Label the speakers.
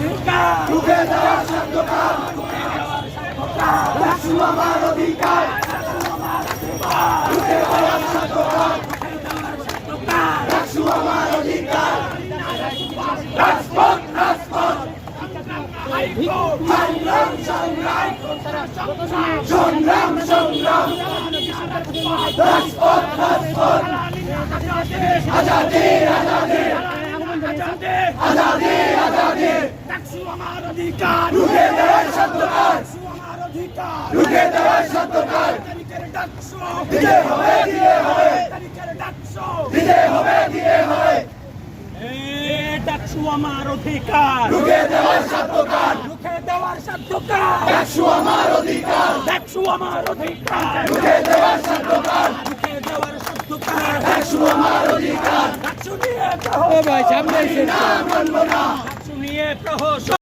Speaker 1: রুখে দেওয়ার সাধ্যকার ডাকসু আমার অধিকার রুখে দেওয়ার সাধ্যকার ডাকসু আমার অধিকার রাজপথ রাজপথ সংগ্রাম সংগ্রাম সংগ্রাম সংগ্রাম রাজপথ রাজপথ আজাদি আজাদি আজাদি আজাদি
Speaker 2: ডাকসু আমার অধিকার
Speaker 1: রুখে দেওয়ার সাধ্যকার রুখে দেওয়ার সাধ্যকার
Speaker 2: ডাকসু
Speaker 1: দিতে হবে দিতে হবে
Speaker 2: ডাকসু
Speaker 1: দিতে হবে দিতে হবে
Speaker 2: ডাকসু আমার অধিকার
Speaker 1: রুখে দেওয়ার সাধ্যকার
Speaker 2: রুখে দেওয়ার সাধ্যকার
Speaker 1: ডাকসু আমার অধিকার
Speaker 2: ডাকসু আমার অধিকার
Speaker 1: রুখে দেওয়ার সাধ্যকার
Speaker 2: রুখে দেওয়ার সাধ্যকার
Speaker 1: ডাকসু আমার অধিকার
Speaker 2: ডাকসু নিয়ে প্রহসন
Speaker 1: না মানব না
Speaker 2: ডাকসু নিয়ে প্রহসন